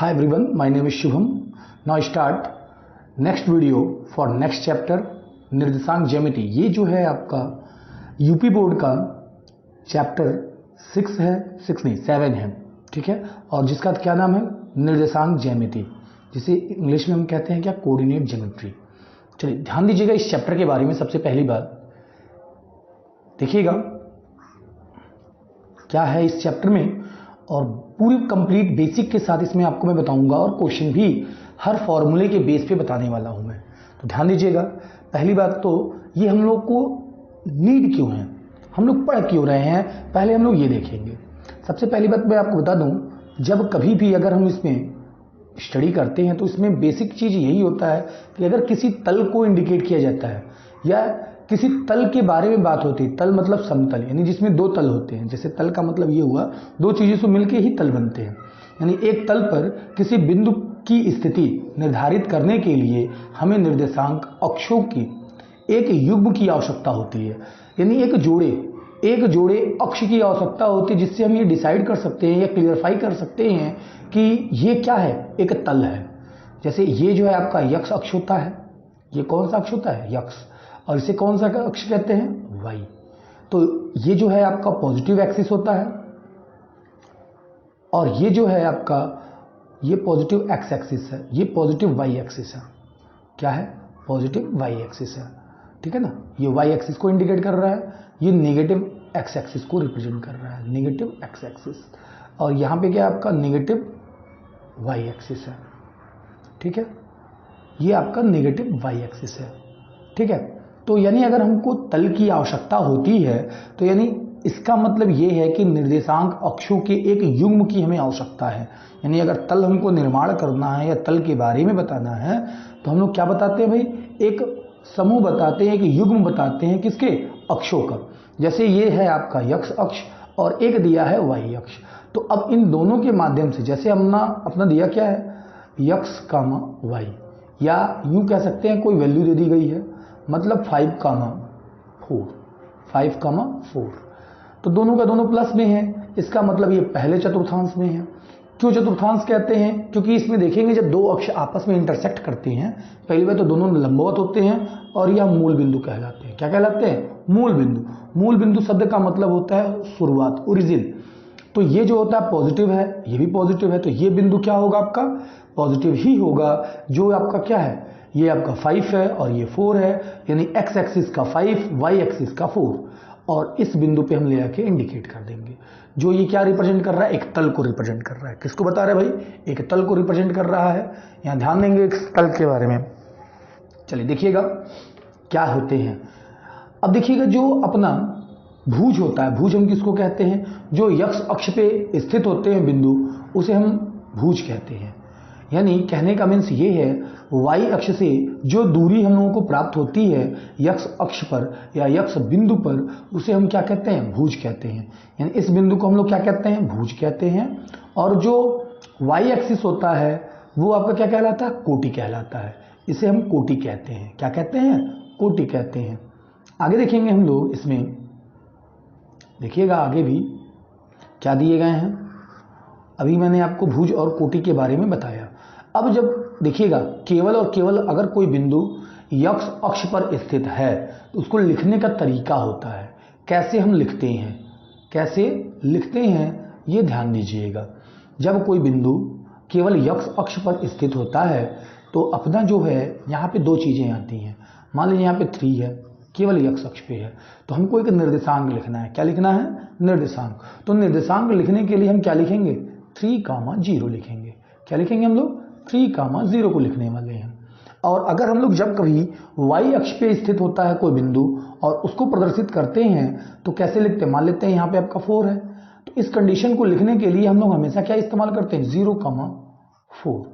Hi everyone, my name is Shubham. Now start next video for next chapter निर्देशांक ज्यामिति। ये जो है आपका यूपी बोर्ड का चैप्टर 6 है, 6 नहीं 7 है, ठीक है। और जिसका क्या नाम है, निर्देशांक ज्यामिति, जिसे इंग्लिश में हम कहते हैं क्या, कोऑर्डिनेट ज्योमेट्री। चलिए ध्यान दीजिएगा इस चैप्टर के बारे में। सबसे पहली बात देखिएगा क्या है इस चैप्टर में, और पूरी कंप्लीट बेसिक के साथ इसमें आपको मैं बताऊंगा, और क्वेश्चन भी हर फॉर्मूले के बेस पे बताने वाला हूं मैं। तो ध्यान दीजिएगा। पहली बात तो ये हम लोग को नीड क्यों है, हम लोग पढ़ क्यों रहे हैं, पहले हम लोग ये देखेंगे। सबसे पहली बात मैं आपको बता दूं, जब कभी भी अगर हम इसमें स्टडी करते हैं तो इसमें बेसिक चीज यही होता है कि अगर किसी तल को इंडिकेट किया जाता है या किसी तल के बारे में बात होती है, तल मतलब समतल, यानी जिसमें दो तल होते हैं। जैसे तल का मतलब ये हुआ दो चीजों से मिलकर ही तल बनते हैं, यानी एक तल पर किसी बिंदु की स्थिति निर्धारित करने के लिए हमें निर्देशांक अक्षों की एक युग्म की आवश्यकता होती है, यानी एक जोड़े अक्ष की आवश्यकता होती है, जिससे हम ये डिसाइड कर सकते हैं या क्लियरफाई कर सकते हैं कि ये क्या है, एक तल है। जैसे ये जो है आपका यक्ष अक्ष होता है, ये कौन सा अक्ष होता है, यक्ष, और इसे कौन सा अक्ष कहते हैं, वाई। तो ये जो है आपका पॉजिटिव एक्सिस होता है, और ये जो है आपका ये पॉजिटिव एक्स एक्सिस है, ये पॉजिटिव वाई एक्सिस है। क्या है, पॉजिटिव वाई एक्सिस है, ठीक है ना। ये वाई एक्सिस को इंडिकेट कर रहा है, ये नेगेटिव एक्स एक्सिस को रिप्रेजेंट कर रहा है, नेगेटिव एक्स एक्सिस। और यहाँ पे क्या है आपका नेगेटिव वाई एक्सिस है, ठीक है। ये आपका नेगेटिव वाई एक्सिस है, ठीक है। तो यानी अगर हमको तल की आवश्यकता होती है तो यानी इसका मतलब ये है कि निर्देशांक अक्षों के एक युग्म की हमें आवश्यकता है। यानी अगर तल हमको निर्माण करना है या तल के बारे में बताना है तो हम लोग क्या बताते हैं भाई, एक समूह बताते हैं, एक युग्म बताते हैं, किसके, अक्षों का। जैसे ये है आपका यक्ष अक्ष और एक दिया है वाई अक्ष। तो अब इन दोनों के माध्यम से, जैसे हमने अपना दिया क्या है, यक्ष कामा वाई, या यूं कह सकते हैं कोई वैल्यू दे दी गई है, मतलब 5 कामा 4, तो दोनों का दोनों प्लस में है, इसका मतलब ये पहले चतुर्थांश में है। क्यों चतुर्थांश कहते हैं, क्योंकि इसमें देखेंगे जब दो अक्ष आपस में इंटरसेक्ट करते हैं, पहली बात तो दोनों लंबवत होते हैं, और यह मूल बिंदु कहलाते हैं। क्या कहलाते हैं, मूल बिंदु। मूल बिंदु शब्द का मतलब होता है शुरुआत, ओरिजिन। तो ये जो होता है पॉजिटिव है, ये भी पॉजिटिव है, तो ये बिंदु क्या होगा आपका, पॉजिटिव ही होगा। जो आपका क्या है, ये आपका 5 है और ये 4 है, यानी एक्स एक्सिस का 5, वाई एक्सिस का 4, और इस बिंदु पे हम ले आके इंडिकेट कर देंगे। जो ये क्या रिप्रेजेंट कर रहा है, एक तल को रिप्रेजेंट कर रहा है। किसको बता रहे हैं भाई, एक तल को रिप्रेजेंट कर रहा है। यहां ध्यान देंगे इस तल के बारे में। चलिए देखिएगा क्या होते हैं। अब देखिएगा जो अपना भुज होता है, भुज हम किसको कहते हैं, जो यक्ष अक्ष पे स्थित होते हैं बिंदु, उसे हम भुज कहते हैं। यानी कहने का मीन्स ये है, वाई अक्ष से जो दूरी हम लोगों को प्राप्त होती है यक्ष अक्ष पर या यक्ष बिंदु पर, उसे हम क्या कहते हैं, भुज कहते हैं। यानी इस बिंदु को हम लोग क्या कहते हैं, भुज कहते हैं। और जो वाई एक्सिस होता है वो आपका क्या कहलाता है, कोटि कहलाता है। इसे हम कोटि कहते हैं। क्या कहते हैं, कोटि कहते हैं। आगे देखेंगे हम लोग इसमें, देखिएगा आगे भी क्या दिए गए हैं। अभी मैंने आपको भुज और कोटि के बारे में बताया। अब जब देखिएगा केवल और केवल अगर कोई बिंदु यक्ष अक्ष पर स्थित है तो उसको लिखने का तरीका होता है। कैसे हम लिखते हैं, कैसे लिखते हैं ये ध्यान दीजिएगा। जब कोई बिंदु केवल यक्ष अक्ष पर स्थित होता है तो अपना जो है यहाँ पे दो चीजें आती हैं। मान लीजिए यहाँ पे 3 है, केवल यक्ष अक्ष पे है, तो हमको एक निर्देशांक लिखना है। क्या लिखना है, निर्देशांक। तो निर्देशांक लिखने के लिए हम क्या लिखेंगे, 3,0 लिखेंगे। क्या लिखेंगे हम लोग, 3,0 को लिखने वाले हैं। और अगर हम लोग जब कभी y अक्ष पे स्थित होता है कोई बिंदु और उसको प्रदर्शित करते हैं तो कैसे लिखते हैं, मान लेते हैं यहाँ पे आपका 4 है, तो इस कंडीशन को लिखने के लिए हम लोग हमेशा क्या इस्तेमाल करते हैं, 0,4।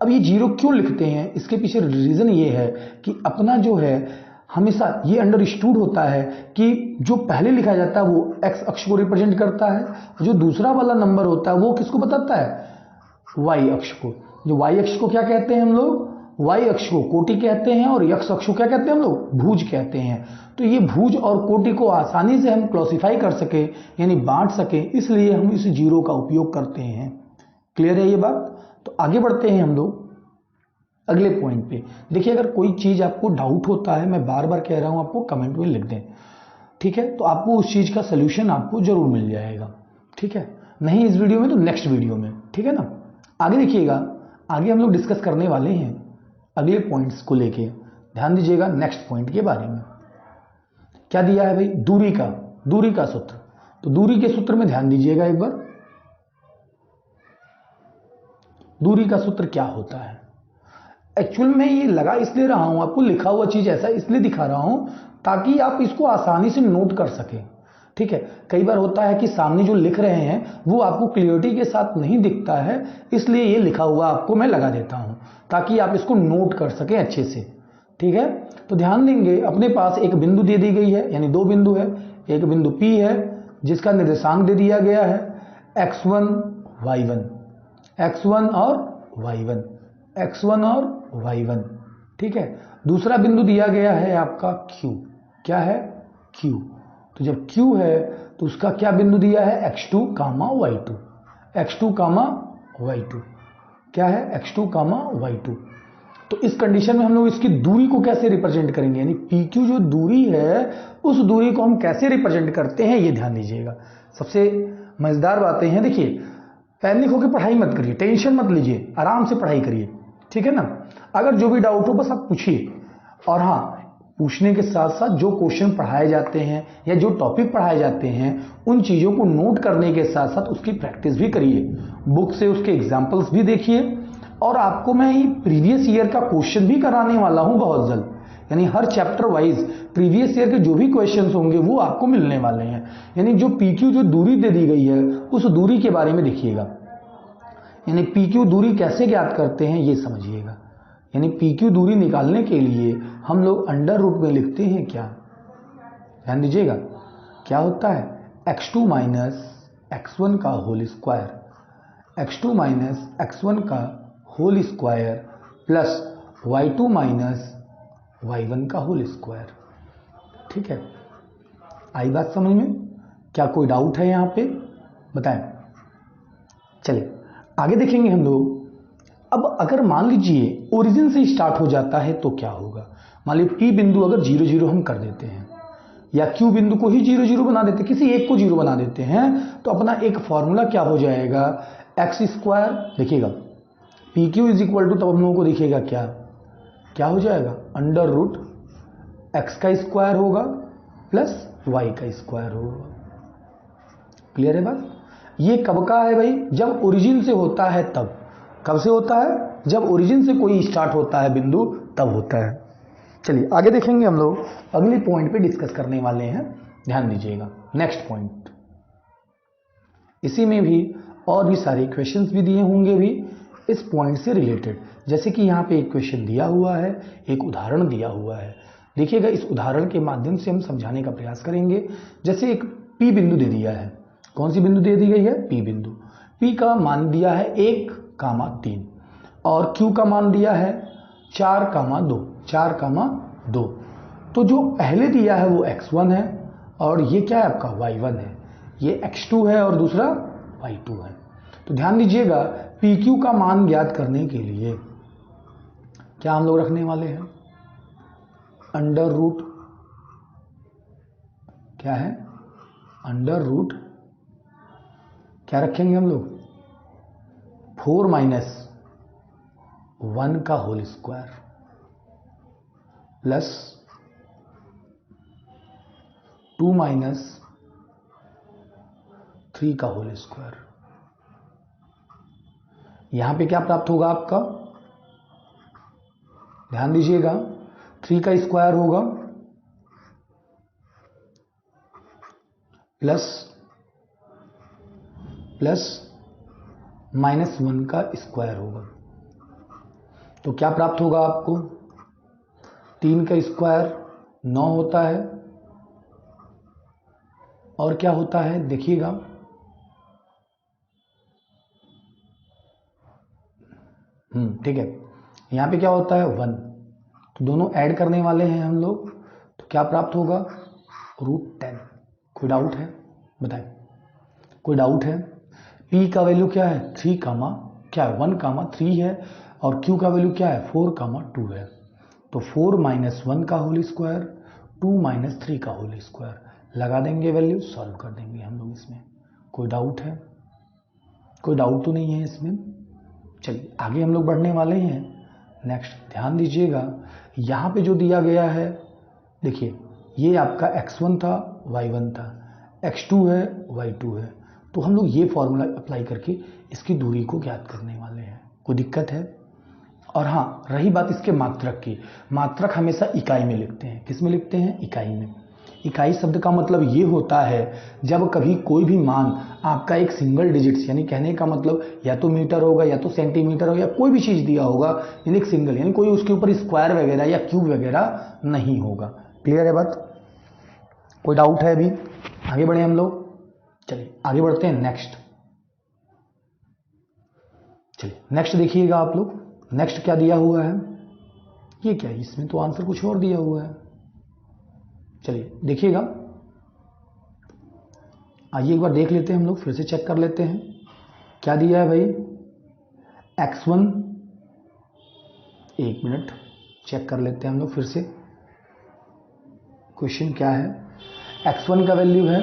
अब ये 0 क्यों लिखते हैं, इसके पीछे रीजन ये है कि अपना जो है हमेशा ये अंडरस्टूड होता है कि जो पहले लिखा जाता है वो x अक्ष को रिप्रेजेंट करता है, जो दूसरा वाला नंबर होता है वो किसको बताता है, y अक्ष को। जो y अक्ष को क्या कहते हैं हम लोग, y अक्ष को कोटि कहते हैं, और x अक्ष को क्या कहते हैं हम लोग, भुज कहते हैं। तो ये भुज और कोटि को आसानी से हम क्लासिफाई कर सके, यानी बांट सके, इसलिए हम इस 0 का उपयोग करते हैं। क्लियर है ये बात? तो आगे बढ़ते हैं हम लोग अगले पॉइंट पे। देखिए, अगर कोई चीज़ आपको डाउट होता है, मैं बार बार कह रहा हूँ आपको कमेंट में लिख दें, ठीक है? तो आपको उस चीज़ का सोल्यूशन आपको जरूर मिल जाएगा, ठीक है? नहीं इस वीडियो में तो नेक्स्ट वीडियो में, ठीक है ना? आगे देखिएगा, आगे हम लोग डिस्कस करने वाले हैं अगले पॉइंट्स को लेके। ध्यान दीजिएगा नेक्स्ट पॉइंट के बारे में। क्या दिया है भाई? दूरी का सूत्र। तो दूरी के सूत्र में ध्यान दीजिएगा एक बार। दूरी का सूत्र क्या होता है? एक्चुअल में ये लगा इसलिए रहा हूं आपको, लिखा हुआ चीज ऐसा इसलिए दिखा रहा हूं ताकि आप इसको आसानी से नोट कर सकें, ठीक है? कई बार होता है कि सामने जो लिख रहे हैं वो आपको क्लियरिटी के साथ नहीं दिखता है, इसलिए ये लिखा हुआ आपको मैं लगा देता हूं ताकि आप इसको नोट कर सकें अच्छे से, ठीक है? तो ध्यान देंगे, अपने पास एक बिंदु दे दी गई है, यानी दो बिंदु है। एक बिंदु P है जिसका निर्देशांक दे दिया गया है x1 y1, x1 और y1, x1 और y1, ठीक है? दूसरा बिंदु दिया गया है आपका Q। क्या है? Q। तो जब Q है तो उसका क्या बिंदु दिया है? x2, y2, x2, y2। क्या है? x2, y2। तो इस कंडीशन में हम लोग इसकी दूरी को कैसे रिप्रेजेंट करेंगे, यानी PQ जो दूरी है उस दूरी को हम कैसे रिप्रेजेंट करते हैं, ये ध्यान दीजिएगा। सबसे मजेदार बातें हैं। देखिए, पैनिक होकर पढ़ाई मत करिए, टेंशन मत लीजिए, आराम से पढ़ाई करिए, ठीक है ना? अगर जो भी डाउट हो बस आप पूछिए, और हाँ, पूछने के साथ साथ जो क्वेश्चन पढ़ाए जाते हैं या जो टॉपिक पढ़ाए जाते हैं उन चीज़ों को नोट करने के साथ साथ उसकी प्रैक्टिस भी करिए, बुक से उसके एग्जाम्पल्स भी देखिए। और आपको मैं ये प्रीवियस ईयर का क्वेश्चन भी कराने वाला हूं बहुत जल्द, यानी हर चैप्टर वाइज प्रीवियस ईयर के जो भी क्वेश्चंस होंगे वो आपको मिलने वाले हैं। यानी जो PQ जो दूरी दे दी गई है उस दूरी के बारे में देखिएगा, यानी PQ दूरी कैसे ज्ञात करते हैं ये समझिएगा। यानी PQ दूरी निकालने के लिए हम लोग अंडर रूट में लिखते हैं क्या? ध्यान दीजिएगा, क्या होता है? x2 माइनस x1 का whole square, x2 minus x1 का whole square plus y2 minus y1 का होल स्क्वायर, ठीक है? आई बात समझ में? क्या कोई डाउट है यहाँ पे? बताएं। चलिए आगे देखेंगे हम लोग। अब अगर मान लीजिए ओरिजिन से स्टार्ट हो जाता है तो क्या होगा? मान लीजिए P बिंदु अगर 0 0 हम कर देते हैं या Q बिंदु को ही 0 0 बना देते हैं, किसी एक को 0 बना देते हैं, तो अपना एक फॉर्मूला क्या हो जाएगा? X square. देखिएगा PQ इज इक्वल टू, तब हम लोगों को देखिएगा क्या हो जाएगा? अंडर रूट एक्स का स्क्वायर होगा प्लस वाई का स्क्वायर होगा। क्लियर है बात? ये कब का है भाई? जब ओरिजिन से होता है तब। कब से होता है? जब ओरिजिन से कोई स्टार्ट होता है बिंदु तब होता है। चलिए आगे देखेंगे हम लोग, अगले पॉइंट पे डिस्कस करने वाले हैं, ध्यान दीजिएगा। नेक्स्ट पॉइंट, इसी में भी और भी सारे क्वेश्चंस भी दिए होंगे भी इस पॉइंट से रिलेटेड। जैसे कि यहाँ पे एक क्वेश्चन दिया हुआ है, एक उदाहरण दिया हुआ है। देखिएगा, इस उदाहरण के माध्यम से हम समझाने का प्रयास करेंगे। जैसे एक P बिंदु दे दिया है। कौन सी बिंदु दे दी गई है? P बिंदु। P का मान दिया है 1,3 और Q का मान दिया है 4,2। तो जो पहले दिया है वो x1 है और ये क्या है आपका? y1 है। ये x2 है और दूसरा y2 है। तो ध्यान दीजिएगा, PQ का मान ज्ञात करने के लिए क्या हम लोग रखने वाले हैं? अंडर रूट, क्या है? अंडर रूट क्या रखेंगे हम लोग? 4 माइनस 1 का होल स्क्वायर प्लस 2 माइनस 3 का होल स्क्वायर। यहां पे क्या प्राप्त होगा आपका? ध्यान दीजिएगा, 3 का स्क्वायर होगा प्लस माइनस 1 का स्क्वायर होगा। तो क्या प्राप्त होगा आपको? 3 का स्क्वायर 9 होता है और क्या होता है देखिएगा, ठीक है, यहां पे क्या होता है? 1। तो दोनों ऐड करने वाले हैं हम लोग, तो क्या प्राप्त होगा? √10। कोई डाउट है? बताएं, कोई डाउट है? P का वैल्यू क्या है? 3, क्या है 1, 3 है और q का वैल्यू क्या है 4, 2 है। तो 4 - 1 का होल स्क्वायर, 2 - 3 का होल स्क्वायर लगा देंगे, वैल्यू सॉल्व कर देंगे हम लोग। इसमें कोई डाउट है? कोई डाउट तो नहीं है इसमें। चलिए आगे हम लोग बढ़ने वाले हैं। नेक्स्ट ध्यान दीजिएगा, यहाँ पे जो दिया गया है, देखिए ये आपका x1 था, y1 था, x2 है, y2 है। तो हम लोग ये फॉर्मूला अप्लाई करके इसकी दूरी को ज्ञात करने वाले हैं। कोई दिक्कत है? और हाँ, रही बात इसके मात्रक की, मात्रक हमेशा इकाई में लिखते हैं। किस में लिखते हैं? इकाई में। इकाई शब्द का मतलब ये होता है जब कभी कोई भी मान आपका एक सिंगल डिजिट्स, यानी कहने का मतलब या तो मीटर होगा या तो सेंटीमीटर होगा या कोई भी चीज़ दिया होगा, यानी एक सिंगल, यानी कोई उसके ऊपर स्क्वायर वगैरह या क्यूब वगैरह नहीं होगा। क्लियर है बात? कोई डाउट है अभी? आगे बढ़े हम लोग। चलिए आगे बढ़ते हैं। नेक्स्ट चलिए नेक्स्ट देखिएगा आप लोग। नेक्स्ट क्या दिया हुआ है? ये क्या है? इसमें तो आंसर कुछ और दिया हुआ है। चलिए देखिएगा, आइए एक बार देख लेते हैं हम लोग, फिर से चेक कर लेते हैं क्या दिया है भाई। x1, एक मिनट चेक कर लेते हैं हम लोग फिर से क्वेश्चन क्या है। x1 का वैल्यू है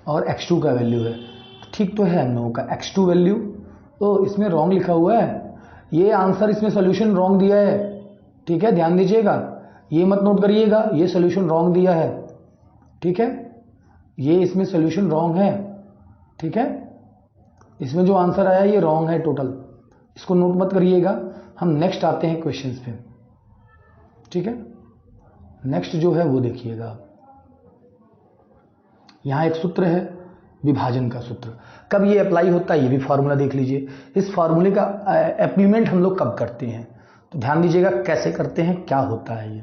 और x2 का वैल्यू है, ठीक तो है हम लोगों का। x2 वैल्यू तो इसमें रॉन्ग लिखा हुआ है, ये आंसर इसमें सोल्यूशन रॉन्ग दिया है। ठीक है, ध्यान दीजिएगा, ये मत नोट करिएगा, ये सोल्यूशन रॉन्ग दिया है। ठीक है, ये इसमें सोल्यूशन रॉन्ग है। ठीक है, इसमें जो आंसर आया ये रॉन्ग है टोटल, इसको नोट मत करिएगा। हम नेक्स्ट आते हैं क्वेश्चंस पे। ठीक है, नेक्स्ट जो है वो देखिएगा, यहां एक सूत्र है विभाजन का सूत्र। कब ये अप्लाई होता है ये भी फॉर्मूला देख लीजिए। इस फॉर्मूले का एप्लीमेंट हम लोग कब करते हैं, तो ध्यान दीजिएगा कैसे करते हैं, क्या होता है ये,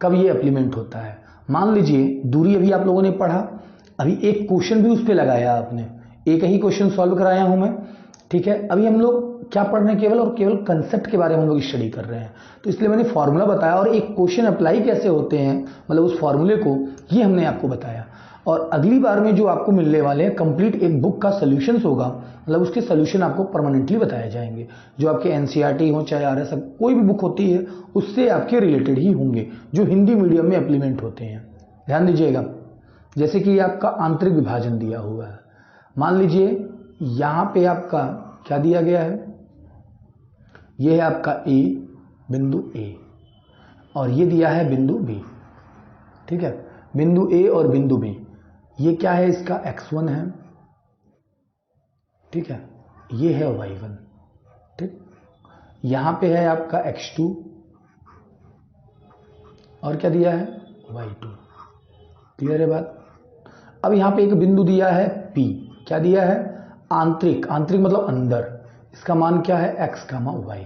कब ये एप्लीमेंट होता है। मान लीजिए दूरी अभी आप लोगों ने पढ़ा, अभी एक क्वेश्चन भी उस पर लगाया आपने, एक ही क्वेश्चन सॉल्व कराया हूं मैं। ठीक है, अभी हम लोग क्या पढ़ रहे हैं, केवल और केवल कंसेप्ट के बारे में हम लोग स्टडी कर रहे हैं, तो इसलिए मैंने फॉर्मूला बताया और एक क्वेश्चन अप्लाई कैसे होते हैं, मतलब उस फॉर्मूले को, ये हमने आपको बताया। और अगली बार में जो आपको मिलने वाले हैं कंप्लीट एक बुक का सोल्यूशन होगा, मतलब उसके सोल्यूशन आपको परमानेंटली बताए जाएंगे, जो आपके एनसीईआरटी हो चाहे आरएस कोई भी बुक होती है उससे आपके रिलेटेड ही होंगे, जो हिंदी मीडियम में इम्प्लीमेंट होते हैं। ध्यान दीजिएगा, जैसे कि आपका आंतरिक विभाजन दिया हुआ है, मान लीजिए यहां पे आपका क्या दिया गया है, यह है आपका ए, बिंदु ए, और ये दिया है बिंदु बी। ठीक है, बिंदु ए और बिंदु बी, ये क्या है, इसका x1 है। ठीक है, ये है y1। ठीक, यहां पे है आपका x2 और क्या दिया है y2। क्लियर है बात? अब यहां पे एक बिंदु दिया है P, क्या दिया है, आंतरिक, आंतरिक मतलब अंदर, इसका मान क्या है x, y,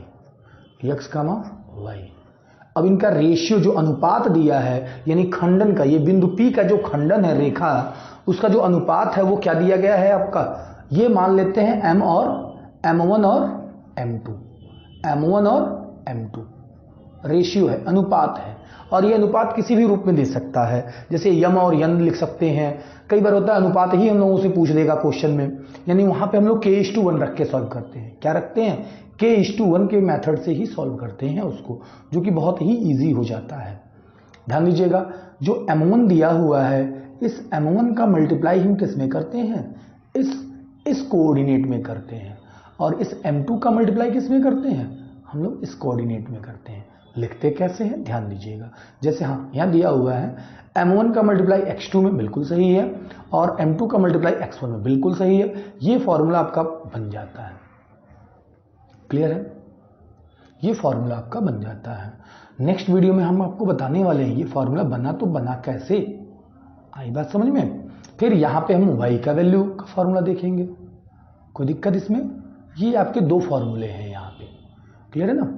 x, y। अब इनका रेशियो जो अनुपात दिया है, यानी खंडन का, ये बिंदु P का जो खंडन है रेखा, उसका जो अनुपात है वो क्या दिया गया है आपका, ये मान लेते हैं m और m1 और m2, m1 और m2 रेशियो है, अनुपात है। और ये अनुपात किसी भी रूप में दे सकता है, जैसे यम और यन लिख सकते हैं। कई बार होता है अनुपात ही हम लोगों से पूछ देगा क्वेश्चन में, यानी वहां पे हम लोग k:1 रख के सॉल्व करते हैं। क्या रखते हैं, k:1 के मेथड से ही सॉल्व करते हैं उसको, जो कि बहुत ही इजी हो जाता है। ध्यान दीजिएगा, जो m1 दिया हुआ है, इस m1 का मल्टीप्लाई हम किस में करते हैं, इस कोऑर्डिनेट में करते हैं, और इस m2 का मल्टीप्लाई किस में करते हैं, हम लोग इस कोऑर्डिनेट में करते हैं। लिखते कैसे हैं ध्यान दीजिएगा, जैसे हाँ यहाँ दिया हुआ है m1 का मल्टीप्लाई x2 में बिल्कुल सही है और m2 का मल्टीप्लाई x1 में बिल्कुल सही है, ये फॉर्मूला आपका बन जाता है। क्लियर है, ये फॉर्मूला आपका बन जाता है। नेक्स्ट वीडियो में हम आपको बताने वाले हैं ये फॉर्मूला बना तो बना कैसे, आई बात समझ में। फिर यहाँ पे हम y का वैल्यू का फॉर्मूला देखेंगे, कोई दिक्कत इसमें, ये आपके दो फॉर्मूले हैं यहाँ पे। क्लियर है ना।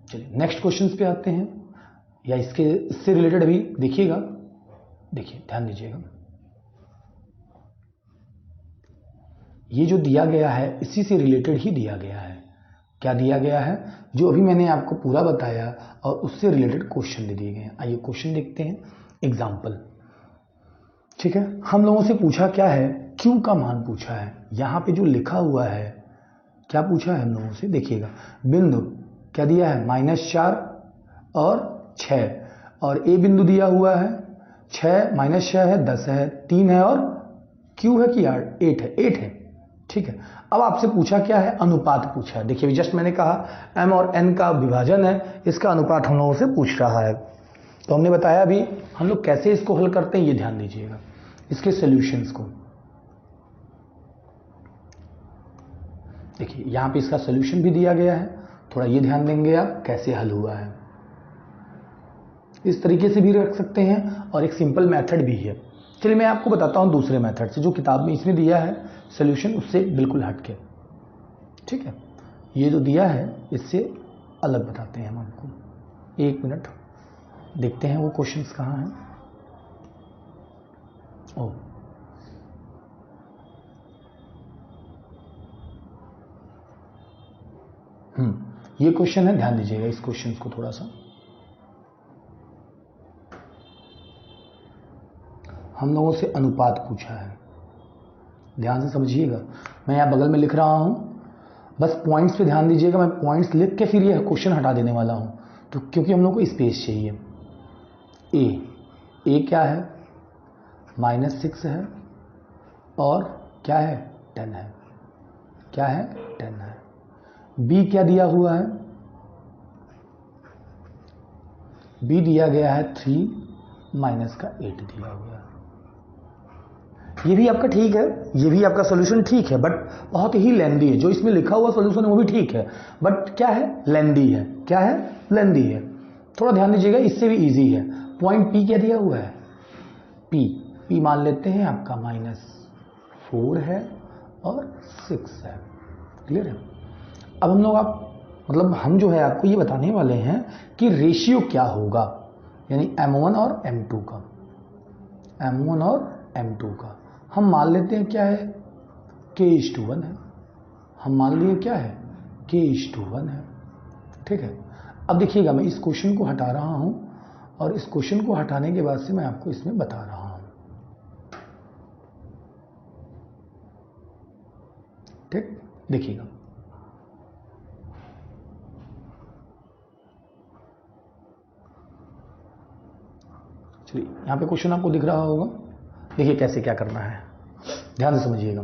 चलिए नेक्स्ट क्वेश्चंस पे आते हैं, या इससे रिलेटेड अभी देखिएगा, देखिए ध्यान दीजिएगा, ये जो दिया गया है इसी से रिलेटेड ही दिया गया है। क्या दिया गया है, जो अभी मैंने आपको पूरा बताया और उससे रिलेटेड क्वेश्चन दे दिए गए हैं। आइए क्वेश्चन देखते हैं, एग्जाम्पल। ठीक है, हम लोगों से पूछा क्या है Q का मान पूछा है। यहाँ पे जो लिखा हुआ है क्या पूछा है हम लोगों से, देखिएगा बिंदु क्या दिया है -4 और 6, और A बिंदु दिया हुआ है 6 -6 है 10 है 3 है, और Q है कि 8 है, 8 है। ठीक है, अब आपसे पूछा क्या है, अनुपात पूछा है। देखिए जस्ट मैंने कहा M और N का विभाजन है, इसका अनुपात हम लोगों से पूछ रहा है। तो हमने बताया अभी हम लोग कैसे इसको हल करते हैं, ये ध्यान दीजिएगा इसके सॉल्यूशंस को। देखिए यहाँ पे इसका सॉल्यूशन भी दिया गया है, थोड़ा ये ध्यान देंगे आप कैसे हल हुआ है। इस तरीके से भी रख सकते हैं और एक सिंपल मेथड भी है। चलिए मैं आपको बताता हूँ दूसरे मेथड से, जो किताब में इसमें दिया है सॉल्यूशन उससे बिल्कुल हटके। ठीक है, ये जो दिया है इससे अलग बताते हैं हम आपको। एक मिनट देखते हैं वो क्वेश्चंस कहाँ हैं। ओ ये क्वेश्चन है, ध्यान दीजिएगा इस क्वेश्चन को थोड़ा सा। हम लोगों से अनुपात पूछा है, ध्यान से समझिएगा। मैं यहाँ बगल में लिख रहा हूँ, बस पॉइंट्स पे ध्यान दीजिएगा। मैं पॉइंट्स लिख के फिर यह क्वेश्चन हटा देने वाला हूँ, तो क्योंकि हम लोग को स्पेस चाहिए। ए क्या है, -6 है, और क्या है 10 है, क्या है 10 है। बी क्या दिया हुआ है, बी दिया गया है 3 माइनस का 8 दिया हुआ है। ये भी आपका ठीक है, ये भी आपका सॉल्यूशन ठीक है, बट बहुत ही लेंदी है। जो इसमें लिखा हुआ सॉल्यूशन है वो भी ठीक है, बट क्या है, लेंदी है। क्या है, लेंदी है। थोड़ा ध्यान दीजिएगा, इससे भी इजी है। पॉइंट पी क्या दिया हुआ है, पी मान लेते हैं आपका -4 है और 6 है। क्लियर है। अब हम लोग हम जो है आपको ये बताने वाले हैं कि रेशियो क्या होगा, यानी M1 और M2 का, M1 और M2 का। हम मान लेते हैं क्या है, K:1 है। हम मान लिए क्या है, K:1 है। ठीक है, अब देखिएगा मैं इस क्वेश्चन को हटा रहा हूं, और इस क्वेश्चन को हटाने के बाद से मैं आपको इसमें बता रहा हूं। ठीक, देखिएगा चलिए यहाँ पे क्वेश्चन आपको दिख रहा होगा। देखिए कैसे क्या करना है, ध्यान से समझिएगा।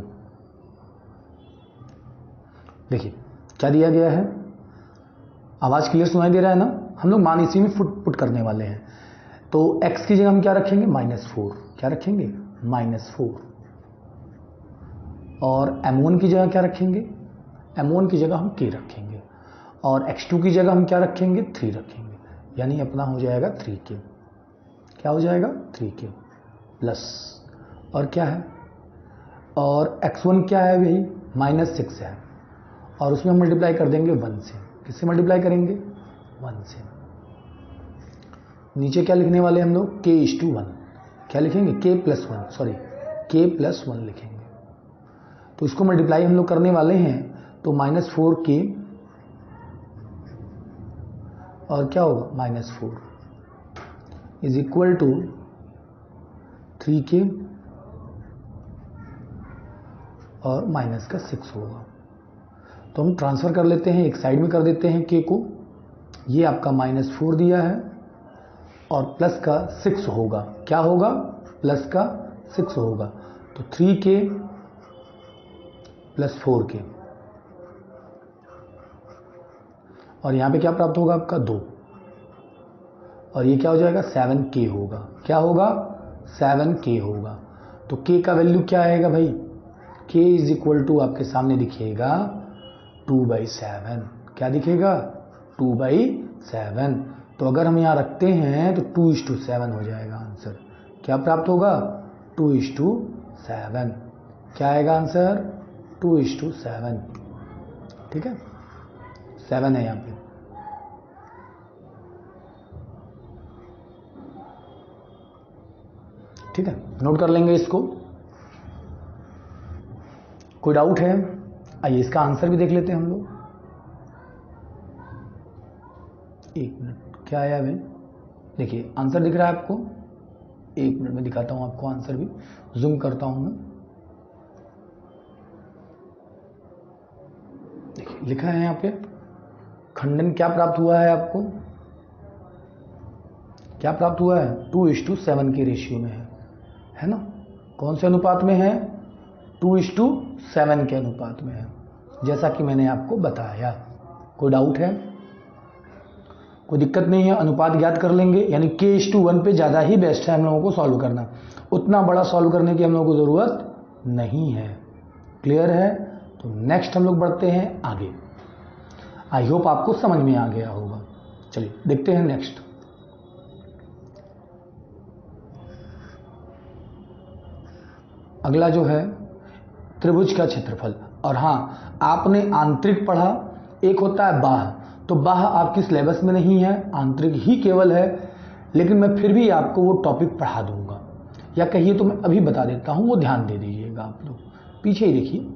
देखिए क्या दिया गया है, आवाज क्लियर सुनाई दे रहा है ना। हम लोग मान इसी में पुट करने वाले हैं। तो x की जगह हम क्या रखेंगे, -4। क्या रखेंगे, -4। और M1 की जगह क्या रखेंगे, M1 की जगह हम k रखेंगे, और x2 की जगह हम क्या रखेंगे, 3 रखेंगे। यानी अपना हो जाएगा 3k। क्या हो जाएगा, 3k प्लस, और क्या है, और x1 क्या है भाई, -6 है, और उसमें हम मल्टीप्लाई कर देंगे 1 से। किससे मल्टीप्लाई करेंगे, 1 से। नीचे क्या लिखने वाले हम लोग, K:1। क्या लिखेंगे, K+1 लिखेंगे। तो इसको मल्टीप्लाई हम लोग करने वाले हैं, तो -4k और क्या होगा, -4 इज इक्वल टू 3k और माइनस का 6 होगा। तो हम ट्रांसफर कर लेते हैं, एक साइड में कर देते हैं k को। ये आपका -4 दिया है और प्लस का 6 होगा। क्या होगा, प्लस का 6 होगा। तो 3k प्लस 4k, और यहां पे क्या प्राप्त होगा आपका 2, और ये क्या हो जाएगा, 7k होगा। क्या होगा, 7k होगा। तो k का वैल्यू क्या आएगा भाई, k इज इक्वल टू आपके सामने दिखेगा 2/7। क्या दिखेगा, 2/7। तो अगर हम यहां रखते हैं तो 2:7 हो जाएगा आंसर। क्या प्राप्त होगा, 2:7। क्या आएगा आंसर, 2:7। ठीक है, 7 है यहां पे। ठीक है, नोट कर लेंगे इसको। कोई डाउट है, आइए इसका आंसर भी देख लेते हैं हम लोग। एक मिनट, क्या आया भाई, देखिए आंसर दिख रहा है आपको। एक मिनट में दिखाता हूं आपको आंसर भी, जूम करता हूं मैं। देखिए लिखा है यहाँ पे, खंडन क्या प्राप्त हुआ है आपको, क्या प्राप्त हुआ है, 2:7 के रेशियो में है ना। कौन से अनुपात में है, 2:7 के अनुपात में है, जैसा कि मैंने आपको बताया। कोई डाउट है, कोई दिक्कत नहीं है, अनुपात ज्ञात कर लेंगे, यानी k:1 पे ज़्यादा ही बेस्ट है हम लोगों को सॉल्व करना, उतना बड़ा सॉल्व करने की हम लोगों को ज़रूरत नहीं है। क्लियर है, तो नेक्स्ट हम लोग बढ़ते हैं आगे। आई होप आपको समझ में आ गया होगा। चलिए देखते हैं नेक्स्ट। अगला जो है त्रिभुज का क्षेत्रफल। और हाँ, आपने आंतरिक पढ़ा, एक होता है बाह्य, तो बाह्य आपकी सिलेबस में नहीं है, आंतरिक ही केवल है, लेकिन मैं फिर भी आपको वो टॉपिक पढ़ा दूंगा, या कहिए तो मैं अभी बता देता हूं, वो ध्यान दे दीजिएगा आप लोग, पीछे ही देखिए,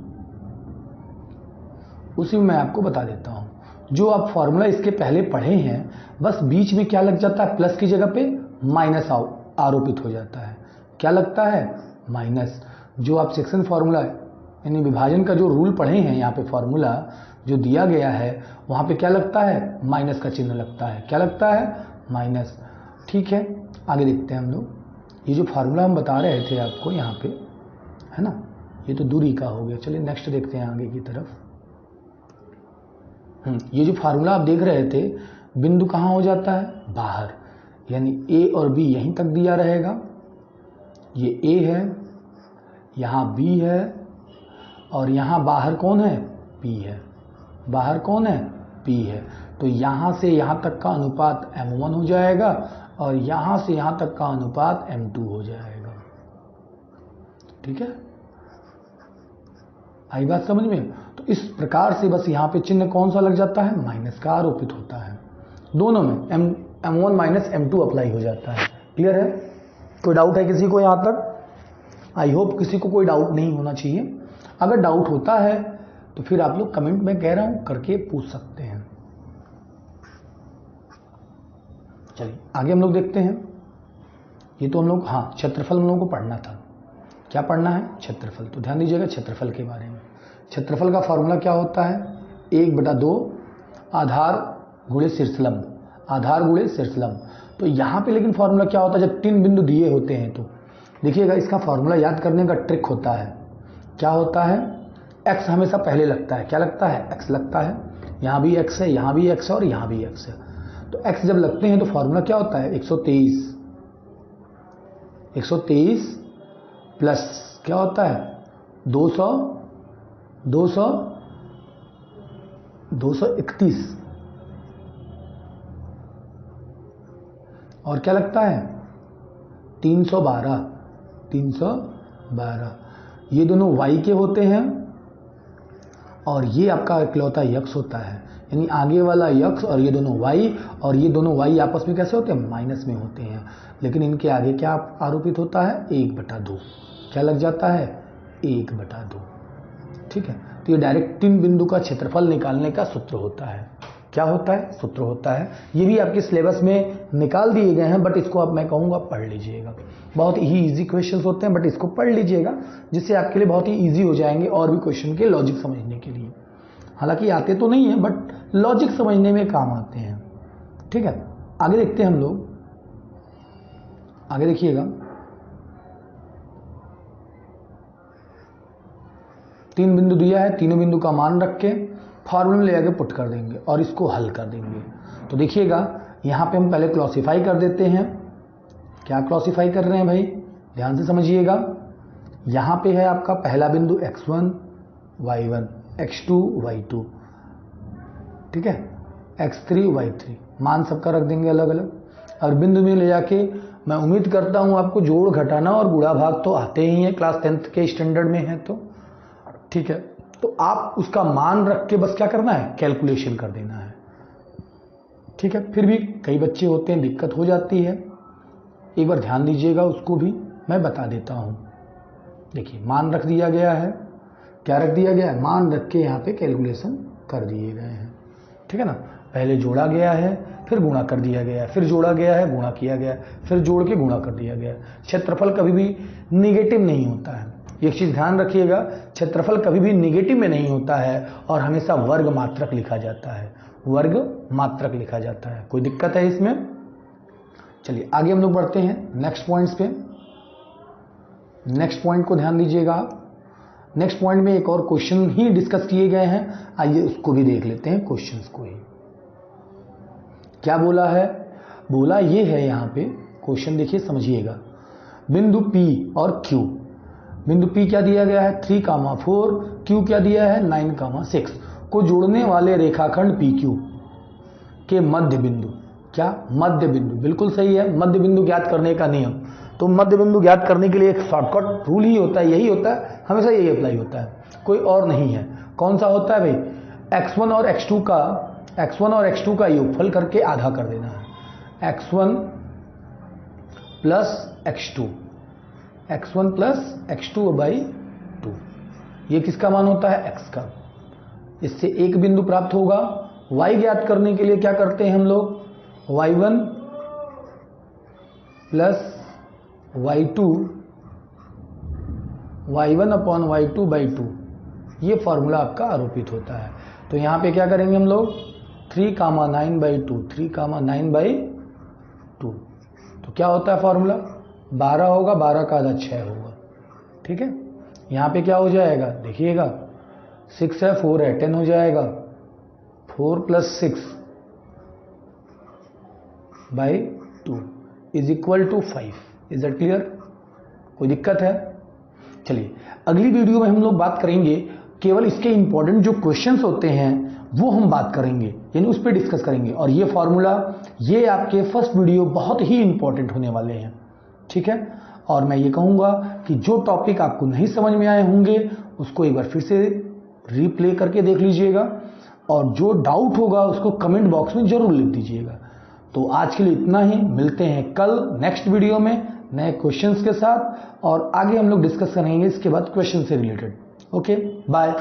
उसी में मैं आपको बता देता हूं। जो आप फॉर्मूला इसके पहले पढ़े हैं, बस बीच में क्या लग जाता है, प्लस की जगह पे माइनस आरोपित हो जाता है। क्या लगता है, माइनस। जो आप सेक्शन फॉर्मूला यानी विभाजन का जो रूल पढ़े हैं, यहाँ पे फॉर्मूला जो दिया गया है, वहाँ पे क्या लगता है, माइनस का चिन्ह लगता है। क्या लगता है, माइनस। ठीक है, आगे देखते हैं हम लोग। ये जो फार्मूला हम बता रहे थे आपको यहाँ पे, है ना, ये तो दूरी का हो गया। चलिए नेक्स्ट देखते हैं आगे की तरफ। ये जो फार्मूला आप देख रहे थे, बिंदु कहाँ हो जाता है, बाहर, यानी ए और बी यहीं तक दिया रहेगा। ये ए है, यहाँ बी है, और यहाँ बाहर कौन है, पी है। बाहर कौन है, पी है। तो यहाँ से यहाँ तक का अनुपात m1 हो जाएगा, और यहाँ से यहाँ तक का अनुपात m2 हो जाएगा। ठीक है, आई बात समझ में। तो इस प्रकार से बस यहाँ पे चिन्ह कौन सा लग जाता है, माइनस का आरोपित होता है। दोनों में m1 माइनस m2 अप्लाई हो जाता है। क्लियर है, कोई डाउट है किसी को यहाँ तक? आई होप किसी को कोई डाउट नहीं होना चाहिए। अगर डाउट होता है तो फिर आप लोग कमेंट में कह रहा हूं करके पूछ सकते हैं। चलिए आगे हम लोग देखते हैं। ये तो हम लोग, हाँ, क्षेत्रफल हम लोगों को पढ़ना था। क्या पढ़ना है, क्षेत्रफल। तो ध्यान दीजिएगा क्षेत्रफल के बारे में। क्षेत्रफल का फॉर्मूला क्या होता है, 1/2 आधार गुणे शीर्षलंब, आधार गुणे शीर्षलंब। तो यहाँ पे लेकिन फॉर्मूला क्या होता है, जब 3 बिंदु दिए होते हैं तो देखिएगा, इसका फॉर्मूला याद करने का ट्रिक होता है। क्या होता है, x हमेशा पहले लगता है। क्या लगता है, x लगता है। यहाँ भी x है, यहाँ भी x है, और यहाँ भी x है। तो x जब लगते हैं तो फॉर्मूला क्या होता है, 123 प्लस क्या होता है, 231, और क्या लगता है, 312। ये दोनों y के होते हैं, और ये आपका इकलौता यक्स होता है, यानी आगे वाला यक्स और ये दोनों y, और ये दोनों y आपस में कैसे होते हैं, माइनस में होते हैं। लेकिन इनके आगे क्या आरोपित होता है, 1/2। क्या लग जाता है, 1/2। ठीक है, तो ये डायरेक्ट 3 बिंदु का क्षेत्रफल निकालने का सूत्र होता है। क्या होता है, सूत्र होता है। ये भी आपके सिलेबस में निकाल दिए गए हैं, बट इसको अब मैं कहूँगा पढ़ लीजिएगा। बहुत ही इजी क्वेश्चंस होते हैं, बट इसको पढ़ लीजिएगा, जिससे आपके लिए बहुत ही इजी हो जाएंगे और भी क्वेश्चन के लॉजिक समझने के लिए। हालांकि आते तो नहीं है, बट लॉजिक समझने में काम आते हैं। ठीक है, आगे देखते हैं हम लोग। आगे देखिएगा, 3 बिंदु दिया है, तीनों बिंदु का मान रख के फॉर्मूले में ले आके पुट कर देंगे और इसको हल कर देंगे। तो देखिएगा, यहाँ पे हम पहले क्लासिफाई कर देते हैं। क्या क्लासिफाई कर रहे हैं भाई, ध्यान से समझिएगा। यहाँ पे है आपका पहला बिंदु x1 y1, x2 y2, ठीक है, x3 y3, मान सबका रख देंगे अलग अलग। और बिंदु में ले जाके मैं उम्मीद करता हूँ आपको जोड़ घटाना और गुणा भाग तो आते ही हैं, क्लास 10th के स्टैंडर्ड में है तो। ठीक है, तो आप उसका मान रख के बस क्या करना है, कैलकुलेशन कर देना है। ठीक है, फिर भी कई बच्चे होते हैं, दिक्कत हो जाती है, एक बार ध्यान दीजिएगा, उसको भी मैं बता देता हूं। देखिए, मान रख दिया गया है, क्या रख दिया गया है, मान रख के यहाँ पे कैलकुलेशन कर दिए गए हैं। ठीक है ना, पहले जोड़ा गया है, फिर गुणा कर दिया गया है, फिर जोड़ा गया है, गुणा किया गया है, फिर जोड़ के गुणा कर दिया गया है। क्षेत्रफल कभी भी निगेटिव नहीं होता है, एक चीज ध्यान रखिएगा, क्षेत्रफल कभी भी नेगेटिव में नहीं होता है और हमेशा वर्ग मात्रक लिखा जाता है, वर्ग मात्रक लिखा जाता है। कोई दिक्कत है इसमें? चलिए आगे हम लोग बढ़ते हैं नेक्स्ट पॉइंट्स पे। नेक्स्ट पॉइंट को ध्यान दीजिएगा। नेक्स्ट पॉइंट में एक और क्वेश्चन ही डिस्कस किए गए हैं, आइए उसको भी देख लेते हैं, क्वेश्चंस को ही। क्या बोला है? बोला ये है यहाँ पे, क्वेश्चन देखिए समझिएगा। बिंदु P और Q, बिंदु P क्या दिया गया है 3,4, Q क्या दिया है 9,6 को जोड़ने वाले रेखाखंड PQ के मध्य बिंदु, क्या मध्य बिंदु, बिल्कुल सही है, मध्य बिंदु ज्ञात करने का नियम। तो मध्य बिंदु ज्ञात करने के लिए एक शॉर्टकट रूल ही होता है, यही होता है, हमेशा यही अप्लाई होता है, कोई और नहीं है। कौन सा होता है भाई? x1 और x2 का योगफल करके आधा कर देना है, x1 प्लस x2 बाई 2। ये किसका मान होता है? x का। इससे एक बिंदु प्राप्त होगा। y ज्ञात करने के लिए क्या करते हैं हम लोग? y1 plus y1 upon y2 by 2, ये फॉर्मूला आपका आरोपित होता है। तो यहां पे क्या करेंगे हम लोग? 3,9 बाई 2, 3,9 बाई 2, तो क्या होता है फॉर्मूला? 12 होगा, 12 का आधा 6 होगा, ठीक है। यहां पे क्या हो जाएगा देखिएगा, 6 है, 4 है, 10 हो जाएगा, 4 plus 6 by 2 is equal to 5। Is that clear? कोई दिक्कत है? चलिए अगली वीडियो में हम लोग बात करेंगे, केवल इसके इंपॉर्टेंट जो क्वेश्चंस होते हैं वो हम बात करेंगे, यानी उस पर डिस्कस करेंगे। और ये फॉर्मूला, ये आपके फर्स्ट वीडियो बहुत ही इंपॉर्टेंट होने वाले हैं, ठीक है। और मैं ये कहूँगा कि जो टॉपिक आपको नहीं समझ में आए होंगे उसको एक बार फिर से रीप्ले करके देख लीजिएगा, और जो डाउट होगा उसको कमेंट बॉक्स में जरूर लिख दीजिएगा। तो आज के लिए इतना ही, मिलते हैं कल नेक्स्ट वीडियो में नए क्वेश्चंस के साथ, और आगे हम लोग डिस्कस करेंगे इसके बाद क्वेश्चन से रिलेटेड। Okay, bye.